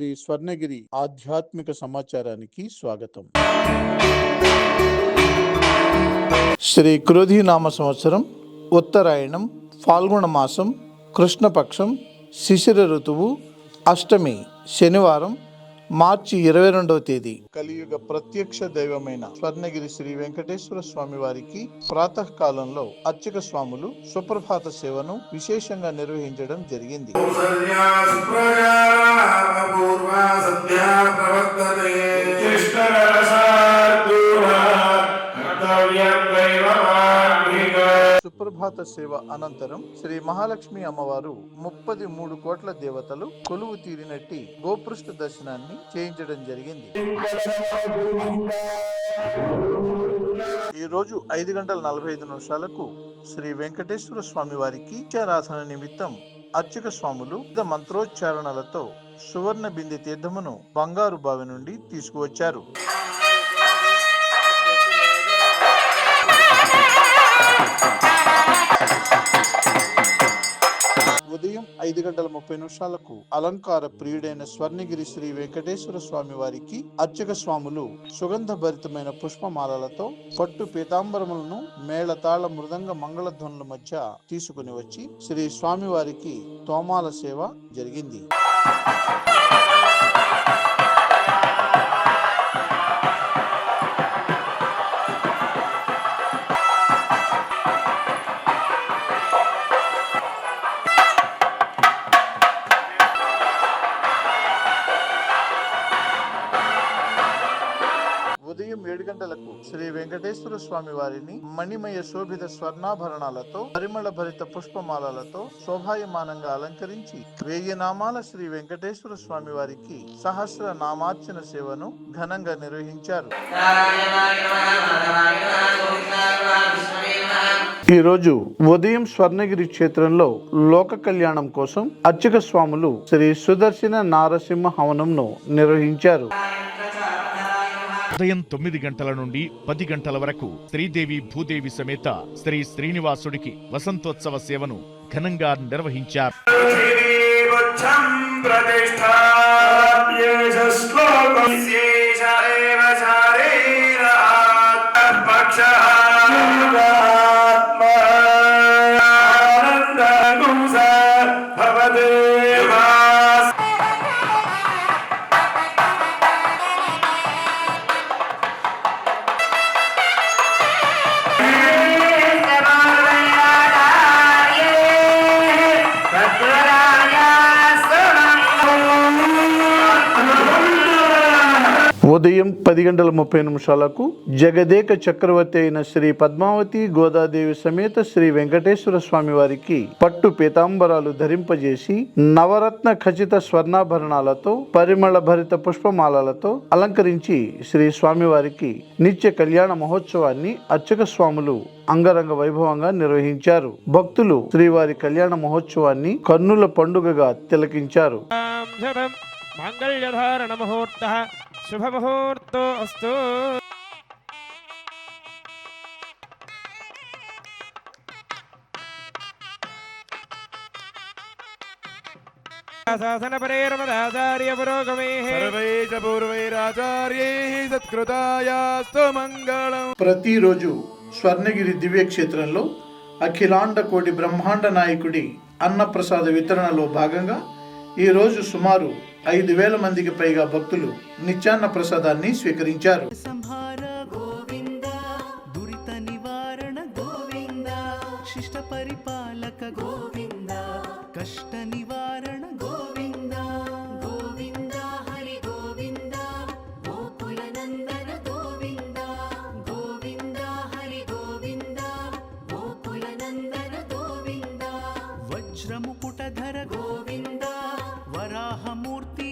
శ్రీ స్వర్ణగిరి ఆధ్యాత్మిక సమాచారానికి స్వాగతం. శ్రీ క్రోధినామ సంవత్సరం, ఉత్తరాయణం, ఫాల్గుణ మాసం, కృష్ణపక్షం, శిశిర ఋతువు, అష్టమి, శనివారం, మార్చి 22వ తేదీ. కలియుగ ప్రత్యక్ష దైవమైన స్వర్ణగిరి శ్రీ వెంకటేశ్వర స్వామి వారికి ప్రాతకాలంలో అర్చక స్వాములు సుప్రభాత సేవను విశేషంగా నిర్వహించడం జరిగింది. సుప్రభాత సేవ అనంతరం శ్రీ మహాలక్ష్మి అమ్మవారు 33 కోట్ల దేవతలు కొలువు తీరినట్టి గోపృష్ఠ దర్శనాన్ని చేయించడం జరిగింది. ఈ రోజు 5:45 శ్రీ వెంకటేశ్వర స్వామి వారికి నిత్యారాధన నిమిత్తం అర్చక స్వాములు మంత్రోచ్చారణలతో సువర్ణ బిందె తీర్థమును బంగారు బావి నుండి తీసుకువచ్చారు. ఉదయం 5:30 అలంకార ప్రియుడైన స్వర్ణగిరి శ్రీ వెంకటేశ్వర స్వామి వారికి అర్చక స్వాములు సుగంధ భరితమైన పుష్పమాలలతో పట్టు పీతాంబరములను మేళతాళ మృదంగ మంగళధ్వనుల మధ్య తీసుకుని వచ్చి శ్రీ స్వామి వారికి తోమాల సేవ జరిగింది. ఉదయం 7 గంటలకు శ్రీ వెంకటేశ్వర స్వామి వారిని మణిమయ శోభిత స్వర్ణాభరణాలతో పరిమళ భరిత పుష్పమాలలతో శోభాయమానంగా అలంకరించి 1000 నామాల శ్రీ వెంకటేశ్వర స్వామి వారికి సహస్ర నామార్చన సేవను ఘనంగా నిర్వహించారు. ఈ రోజు ఉదయం స్వర్ణగిరి క్షేత్రంలో లోక కళ్యాణం కోసం అర్చక స్వాములు శ్రీ సుదర్శన నారసింహ హవనంను నిర్వహించారు. ఉదయం 9 గంటల నుండి 10 గంటల వరకు శ్రీదేవి భూదేవి సమేత శ్రీ శ్రీనివాసుడికి వసంతోత్సవ సేవను ఘనంగా నిర్వహించారు. ఉదయం 10:30 జగదేక చక్రవర్తి అయిన శ్రీ పద్మావతి గోదాదేవి సమేత శ్రీ వెంకటేశ్వర స్వామి వారికి పట్టు పీతాంబరాలు ధరింపజేసి నవరత్న ఖచ్చిత స్వర్ణాభరణాలతో పరిమళ భరిత పుష్పమాలలతో అలంకరించి శ్రీ స్వామి వారికి నిత్య కళ్యాణ మహోత్సవాన్ని అర్చక స్వాములు అంగరంగ వైభవంగా నిర్వహించారు. భక్తులు శ్రీవారి కళ్యాణ మహోత్సవాన్ని కన్నుల పండుగగా తిలకించారు. మంగళ్యధారణ ముహూర్తః శుభముహూర్తో అస్తు. శాసనపరేరమదాచార్య పురోగమేః సర్వైః పూర్వైరాచార్యైః సత్కృతాయాస్తు మంగళం. ప్రతిరోజు స్వర్ణగిరి దివ్య క్షేత్రంలో అఖిలాండ కోటి బ్రహ్మాండ నాయకుడి అన్నప్రసాద వితరణలో భాగంగా ఈ రోజు సుమారు 5,000 మందికి పైగా భక్తులు నిత్యాన్న ప్రసాదాన్ని స్వీకరించారు. సంహార గోవింద, దురిత నివారణ గోవింద, శిష్ట పరిపాలక గోవింద, కష్ట నివారణ గోవింద, గోవింద హరి గోవింద, గోకుల నందన గోవింద, గోవింద హరి గోవింద, గోకుల నందన గోవింద, వజ్రముకుటధర గోవింద, వరాహమూర్తి